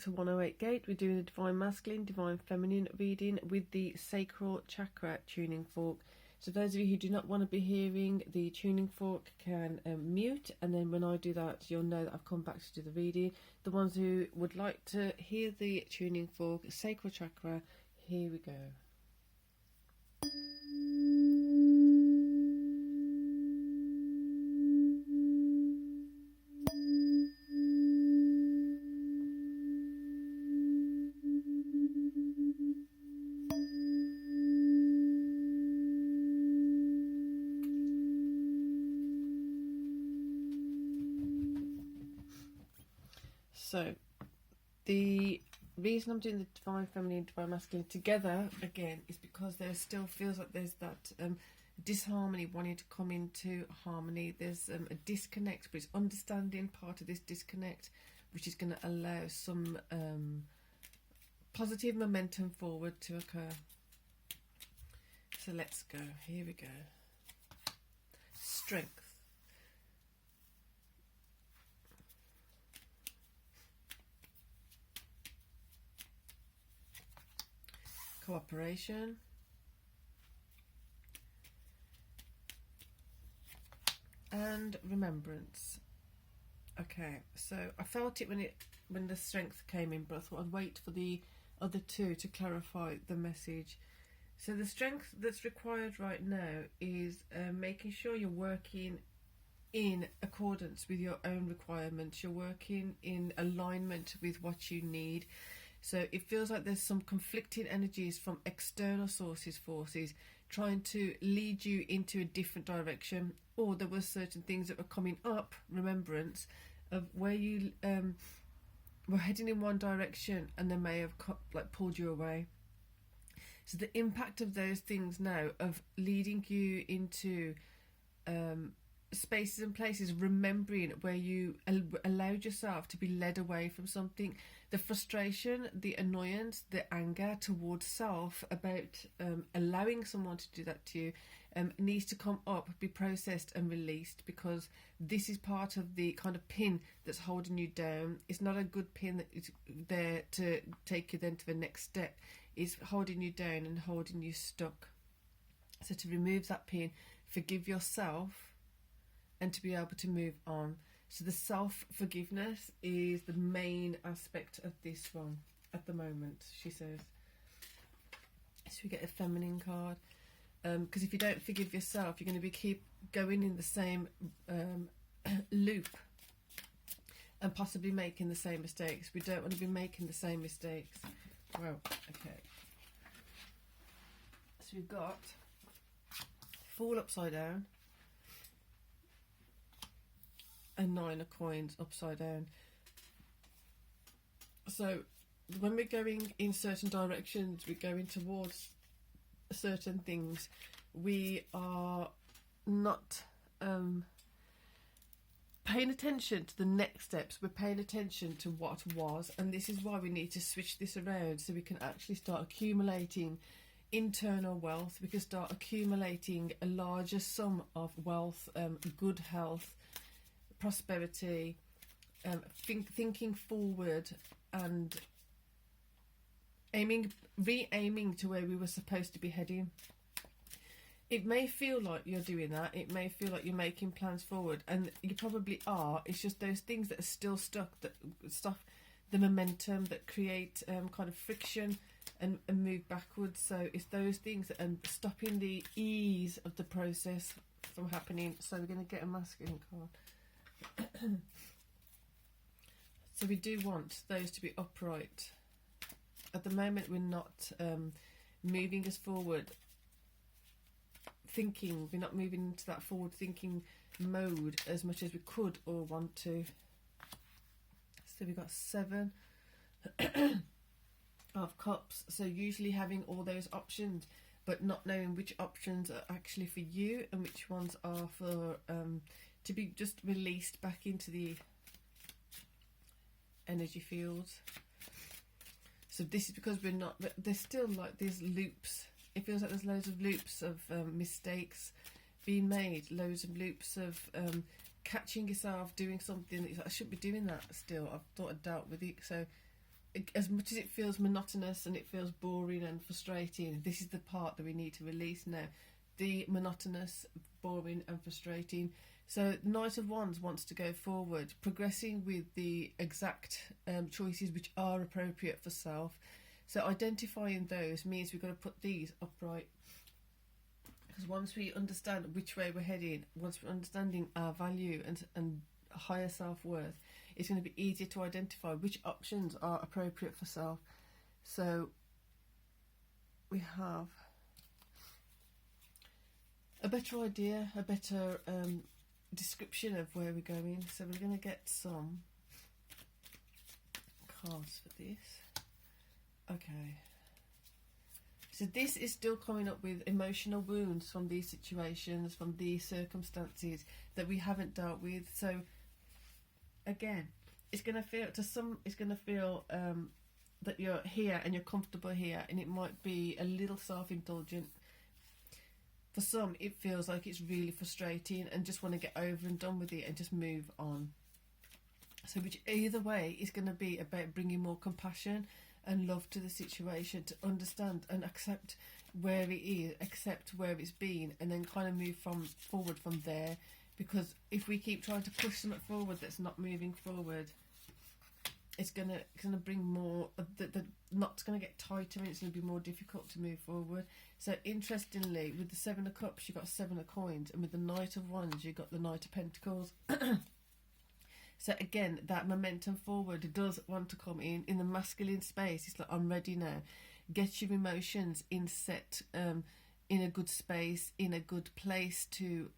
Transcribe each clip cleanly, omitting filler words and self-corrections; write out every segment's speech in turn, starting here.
to 108 gate. We're doing the Divine Masculine, Divine Feminine reading with the sacral chakra tuning fork. So those of you who do not want to be hearing the tuning fork can mute, and then when I do that you'll know that I've come back to do the reading. The ones who would like to hear the tuning fork, sacral chakra, here we go. So the reason I'm doing the Divine Feminine and Divine Masculine together again is because there still feels like there's that disharmony wanting to come into harmony. There's a disconnect, but it's understanding part of this disconnect, which is going to allow some positive momentum forward to occur. So let's go. Here we go. Strength. Cooperation. And remembrance. Okay, so I felt it when the strength came in, but I thought I'd wait for the other two to clarify the message. So the strength that's required right now is making sure you're working in accordance with your own requirements. You're working in alignment with what you need. So it feels like there's some conflicting energies from external forces trying to lead you into a different direction, or there were certain things that were coming up, remembrance, of where you were heading in one direction and they may have pulled you away. So the impact of those things now of leading you into spaces and places, remembering where you allowed yourself to be led away from something, the frustration, the annoyance, the anger towards self about allowing someone to do that to you needs to come up, be processed and released, because this is part of the kind of pin that's holding you down. It's not a good pin that is there to take you then to the next step. It's holding you down and holding you stuck. So to remove that pin, forgive yourself, and to be able to move on. So the self-forgiveness is the main aspect of this one at the moment, she says. So we get a feminine card. Because if you don't forgive yourself, you're going to keep going in the same loop and possibly making the same mistakes. We don't want to be making the same mistakes. Well, okay. So we've got Fool upside down and 9 of coins upside down. So when we're going in certain directions, we're going towards certain things, we are not paying attention to the next steps. We're paying attention to what was, and this is why we need to switch this around, so we can actually start accumulating internal wealth. We can start accumulating a larger sum of wealth, good health, prosperity, thinking forward, and re-aiming to where we were supposed to be heading. It may feel like you're doing that. It may feel like you're making plans forward, and you probably are. It's just those things that are still stuck, that stop the momentum, that create kind of friction and move backwards. So it's those things that are stopping the ease of the process from happening. So we're going to get a masculine card. So we do want those to be upright. At the moment we're not moving us forward thinking, we're not moving into that forward thinking mode as much as we could or want to. So we've got 7 of cups. So usually having all those options but not knowing which options are actually for you and which ones are for to be just released back into the energy fields. So this is because we're not, there's still like these loops. It feels like there's loads of loops of mistakes being made, loads of loops of catching yourself doing something that I shouldn't be doing that still. I've thought I'd dealt with it. So as much as it feels monotonous and it feels boring and frustrating, this is the part that we need to release now. The monotonous, boring and frustrating. So Knight of Wands wants to go forward, progressing with the exact choices which are appropriate for self. So identifying those means we've got to put these upright. Because once we understand which way we're heading, once we're understanding our value and higher self-worth, it's going to be easier to identify which options are appropriate for self. So we have a better idea, a better description of where we're going. So we're going to get some cards for this. Okay. So this is still coming up with emotional wounds from these situations, from these circumstances that we haven't dealt with. So again, it's going to feel that you're here and you're comfortable here, and it might be a little self-indulgent. For some, it feels like it's really frustrating and just want to get over and done with it and just move on. So which either way is going to be about bringing more compassion and love to the situation, to understand and accept where it is, accept where it's been, and then kind of move forward from there. Because if we keep trying to push something forward that's not moving forward, it's gonna bring more. The knot's gonna get tighter, and it's gonna be more difficult to move forward. So interestingly, with the Seven of Cups, you got Seven of Coins, and with the Knight of Wands, you got the Knight of Pentacles. So again, that momentum forward does want to come in the masculine space. It's like, I'm ready now. Get your emotions in a good space, in a good place to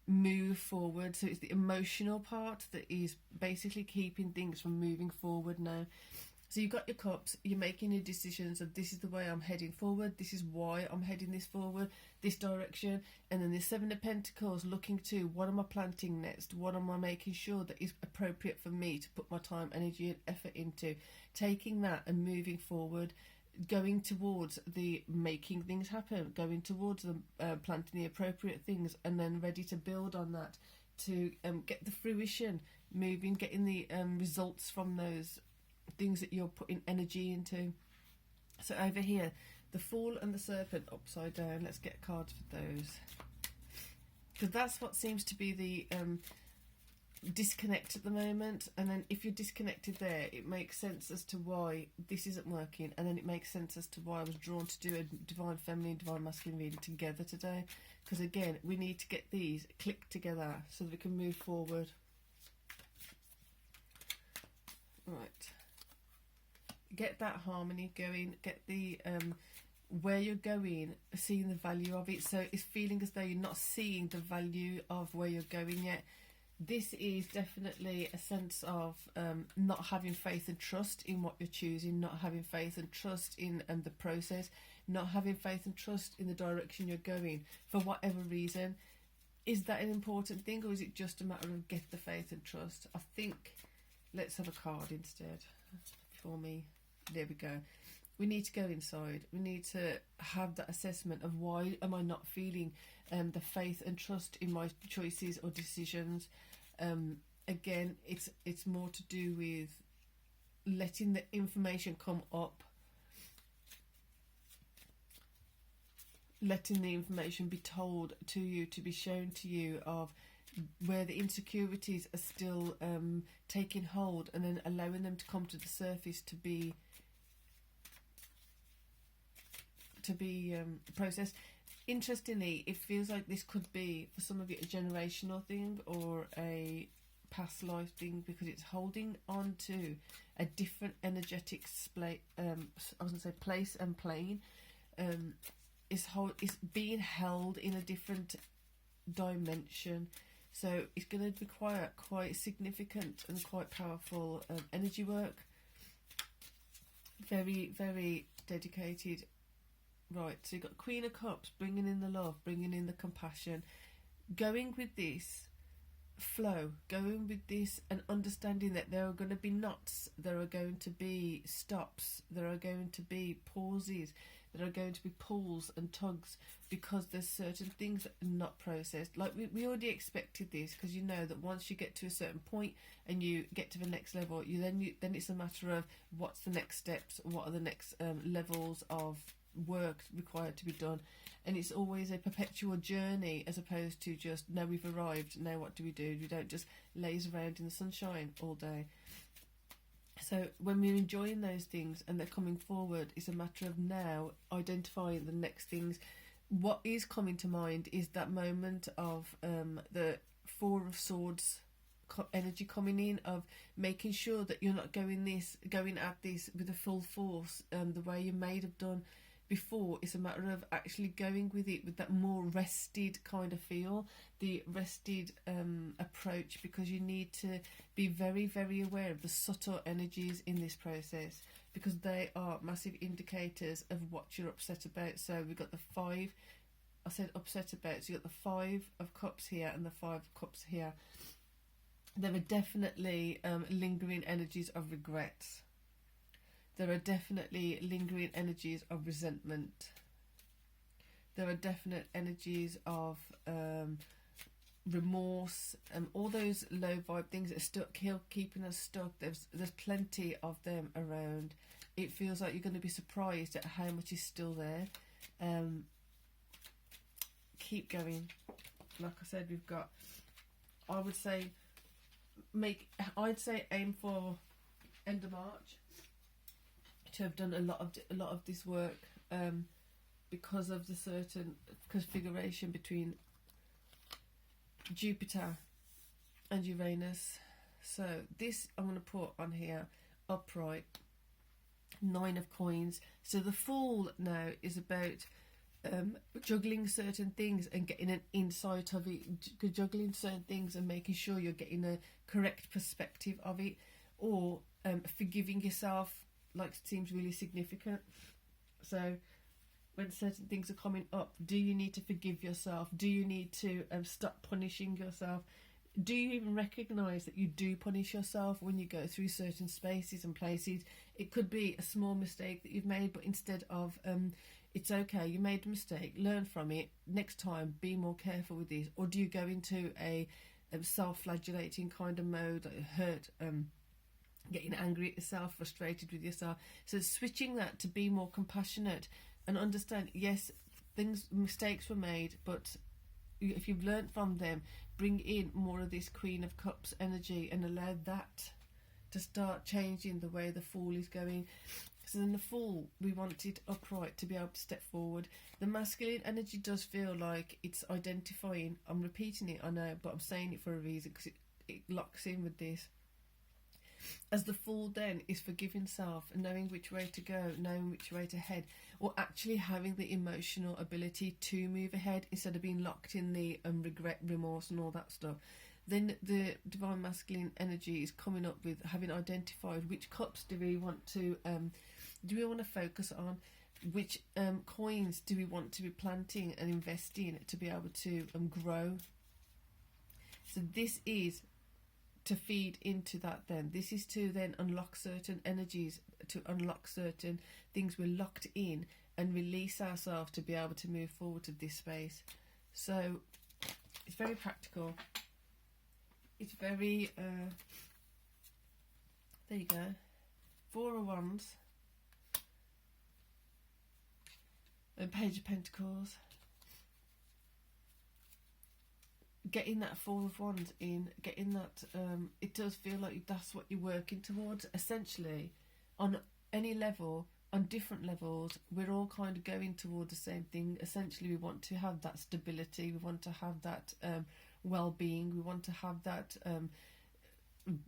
move forward. So it's the emotional part that is basically keeping things from moving forward now. So you've got your cups, you're making your decisions of this is the way I'm heading forward, this is why I'm heading this forward, this direction. And then the Seven of Pentacles looking to what am I planting next, what am I making sure that is appropriate for me to put my time, energy and effort into, taking that and moving forward, going towards the making things happen, going towards the planting the appropriate things, and then ready to build on that to get the fruition moving, getting the results from those things that you're putting energy into. So over here, the Fool and the Serpent upside down. Let's get cards for those, because that's what seems to be the disconnect at the moment. And then if you're disconnected there, it makes sense as to why this isn't working, and then it makes sense as to why I was drawn to do a Divine Feminine, Divine Masculine reading together today, because again, we need to get these clicked together so that we can move forward. Right, get that harmony going, get the where you're going, seeing the value of it. So it's feeling as though you're not seeing the value of where you're going yet. This is definitely a sense of not having faith and trust in what you're choosing, not having faith and trust in the process, not having faith and trust in the direction you're going for whatever reason. Is that an important thing, or is it just a matter of get the faith and trust? I think let's have a card instead for me. There we go. We need to go inside. We need to have that assessment of why am I not feeling the faith and trust in my choices or decisions. Again, it's more to do with letting the information come up, letting the information be told to you, to be shown to you of where the insecurities are still taking hold, and then allowing them to come to the surface to be processed. Interestingly, it feels like this could be for some of you a generational thing or a past life thing, because it's holding on to a different energetic place and plane. It's being held in a different dimension. So it's going to require quite significant and quite powerful energy work. Very, very dedicated. Right, so you've got Queen of Cups, bringing in the love, bringing in the compassion, going with this flow, going with this and understanding that there are going to be knots, there are going to be stops, there are going to be pauses, there are going to be pulls and tugs because there's certain things that are not processed. Like we already expected this, because you know that once you get to a certain point and you get to the next level, then it's a matter of what's the next steps, what are the next levels of work required to be done. And it's always a perpetual journey, as opposed to just, now we've arrived, now what do? We don't just laze around in the sunshine all day. So when we're enjoying those things and they're coming forward, it's a matter of now identifying the next things. What is coming to mind is that moment of the Four of Swords energy coming in, of making sure that you're not going at this with a full force the way you may have done before. It's a matter of actually going with it with that more rested kind of feel, the rested approach, because you need to be very, very aware of the subtle energies in this process, because they are massive indicators of what you're upset about. So we've got the five, I said upset about, so you've got the Five of Cups here and the Five of Cups here. There are definitely lingering energies of regret. There are definitely lingering energies of resentment. There are definite energies of remorse, and all those low vibe things that are stuck, keeping us stuck. There's plenty of them around. It feels like you're going to be surprised at how much is still there. Keep going. Like I said, we've got, I'd say aim for end of March to have done a lot of this work, because of the certain configuration between Jupiter and Uranus. So this I'm going to put on here upright, Nine of Coins. So the Fool now is about juggling certain things and getting an insight of it, juggling certain things and making sure you're getting a correct perspective of it, or forgiving yourself, like, seems really significant. So when certain things are coming up, do you need to forgive yourself? Do you need to stop punishing yourself? Do you even recognise that you do punish yourself when you go through certain spaces and places? It could be a small mistake that you've made, but instead of it's okay, you made a mistake, learn from it, next time be more careful with this. Or do you go into a self-flagellating kind of mode, like hurt, getting angry at yourself, frustrated with yourself? So switching that to be more compassionate and understand, yes, mistakes were made, but if you've learnt from them, bring in more of this Queen of Cups energy and allow that to start changing the way the Fool is going. So then the Fool, we want it upright to be able to step forward. The masculine energy does feel like it's identifying. I'm repeating it, I know, but I'm saying it for a reason, because it locks in with this. As the Fool then is forgiving self and knowing which way to go, knowing which way to head, or actually having the emotional ability to move ahead instead of being locked in the regret, remorse and all that stuff. Then the Divine Masculine energy is coming up with having identified which cups do we want to focus on, which coins do we want to be planting and investing to be able to grow. So this is to feed into that. Then this is to then unlock certain energies, to unlock certain things we're locked in, and release ourselves to be able to move forward to this space. So it's very practical. It's very there you go, Four of Wands and Page of Pentacles. Getting that Four of Wands in, getting that, it does feel like that's what you're working towards. Essentially, on any level, on different levels, we're all kind of going toward the same thing. Essentially, we want to have that stability, we want to have that well-being, we want to have that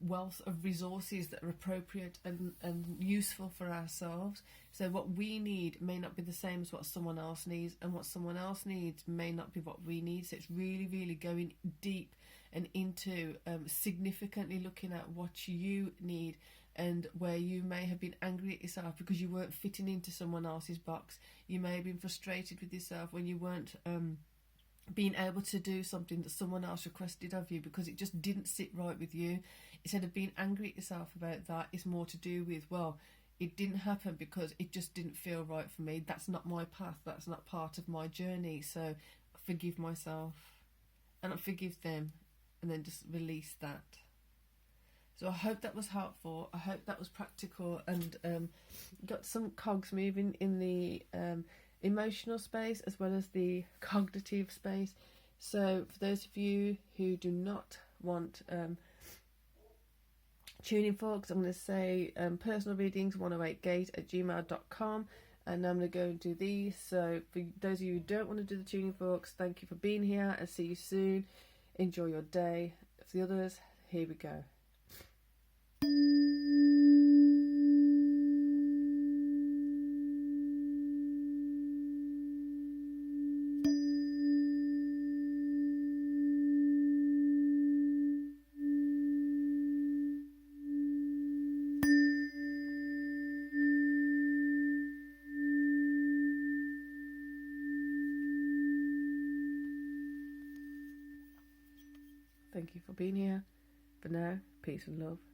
wealth of resources that are appropriate and useful for ourselves. So what we need may not be the same as what someone else needs, and what someone else needs may not be what we need. So it's really, really going deep and into significantly looking at what you need, and where you may have been angry at yourself because you weren't fitting into someone else's box. You may have been frustrated with yourself when you weren't being able to do something that someone else requested of you because it just didn't sit right with you. Instead of being angry at yourself about that, it's more to do with, well, it didn't happen because it just didn't feel right for me. That's not my path. That's not part of my journey. So I forgive myself and I forgive them, and then just release that. So I hope that was helpful. I hope that was practical and got some cogs moving in the emotional space as well as the cognitive space. So for those of you who do not want tuning forks, I'm going to say personal readings 108gate@gmail.com, and I'm going to go and do these. So for those of you who don't want to do the tuning forks, thank you for being here and see you soon. Enjoy your day. For the others, here we go. Thank you for being here. For now, peace and love.